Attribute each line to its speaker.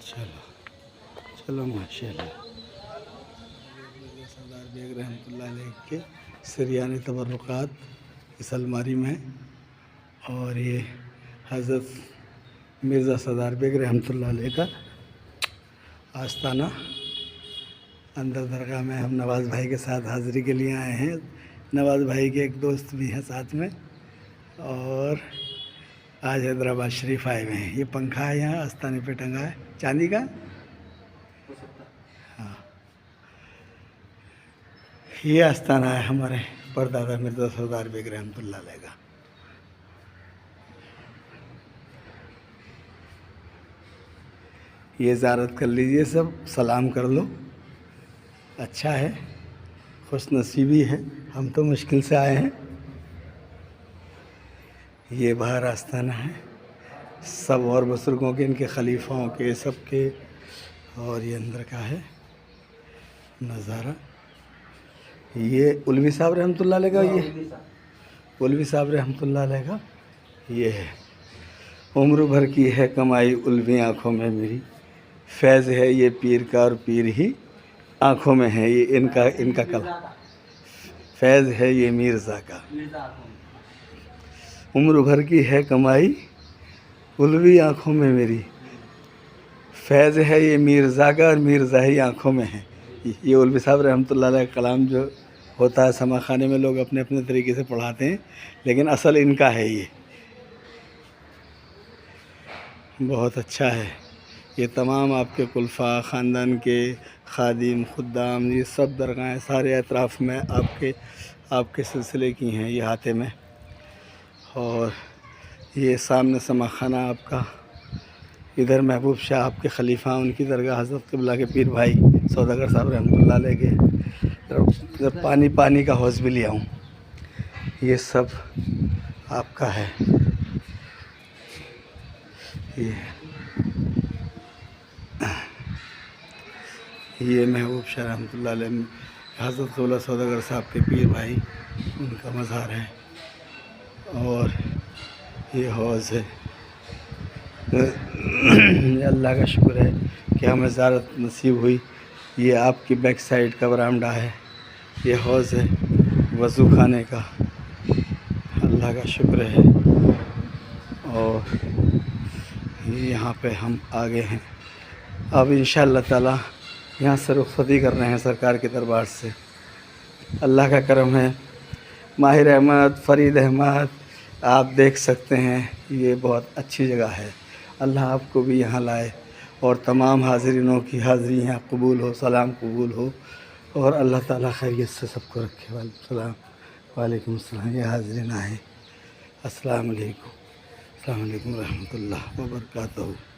Speaker 1: چلو چلو ماشاء اللہ. سردار بیگ رحمۃ اللہ علیہ کے سریان تبرکات اس الماری میں، اور یہ حضرت مرزا سردار بیگ رحمۃ اللہ علیہ کا آستانہ. اندر درگاہ میں ہم نواز بھائی کے ساتھ حاضری کے لیے آئے ہیں. نواز بھائی کے ایک دوست بھی ہیں ساتھ میں، اور آج حیدرآباد شریف آئے ہوئے ہیں. یہ پنکھا ہے یہاں آستانے پہ ٹنگا ہے، چاندی کا. ہاں، یہ آستانہ ہے ہمارے پردادا مرزا سردار بیگ رحمۃ اللہ علیہ کا. یہ زیارت کر لیجئے، سب سلام کر لو. اچھا ہے، خوش نصیبی ہے. ہم تو مشکل سے آئے ہیں. یہ باہر آستانہ ہے سب اور بزرگوں کے، ان کے خلیفوں کے، سب کے. اور یہ اندر کا ہے نظارہ. یہ علوی صاحب رحمۃ اللہ علیہ کا، یہ علوی صاحب رحمۃ اللہ علیہ کا یہ ہے. عمر بھر کی ہے کمائی علوی آنکھوں میں میری، فیض ہے یہ پیر کا اور پیر ہی آنکھوں میں ہے. یہ ان کا کلام، فیض ہے یہ مرزا کا. عمر بھر کی ہے کمائی علوی آنکھوں میں میری، فیض ہے یہ مرزا کا اور مرزا ہی آنکھوں میں ہے. یہ علوی صاحب رحمۃ اللہ علیہ کا کلام جو ہوتا ہے سما خانے میں، لوگ اپنے اپنے طریقے سے پڑھاتے ہیں، لیکن اصل ان کا ہے. یہ بہت اچھا ہے. یہ تمام آپ کے خلفاء، خاندان کے خادم، خدام، یہ سب درگاہیں سارے اطراف میں آپ کے سلسلے کی ہیں یہ احاطے میں. اور یہ سامنے سما خانہ آپ کا، ادھر محبوب شاہ آپ کے خلیفہ، ان کی درگاہ حضرت قبلہ کے پیر بھائی سوداگر صاحب رحمۃ اللہ علیہ کے. ادھر پانی کا حوض بھی لیا ہوں. یہ سب آپ کا ہے. یہ محبوب شاہ رحمۃ اللہ علیہ، حضرت قبلہ سوداگر صاحب کے پیر بھائی، ان کا مزار ہے. اور یہ حوض ہے. اللہ کا شکر ہے کہ ہمیں زیارت نصیب ہوئی. یہ آپ کی بیک سائڈ کا برآمدہ ہے. یہ حوض ہے وضو خانے کا. اللہ کا شکر ہے. اور یہاں پہ ہم آگے ہیں. اب انشاءاللہ تعالی یہاں سے رخصتی کر رہے ہیں سرکار کے دربار سے. اللہ کا کرم ہے. ماہر احمد، فرید احمد، آپ دیکھ سکتے ہیں. یہ بہت اچھی جگہ ہے. اللہ آپ کو بھی یہاں لائے، اور تمام حاضرینوں کی حاضری یہاں قبول ہو، سلام قبول ہو، اور اللہ تعالیٰ خیریت سے سب کو رکھے. وعلیکم السلام. وعلیکم السلام. یہ حاضرین آئے. السلام علیکم. السلام علیکم ورحمۃ اللہ وبرکاتہ.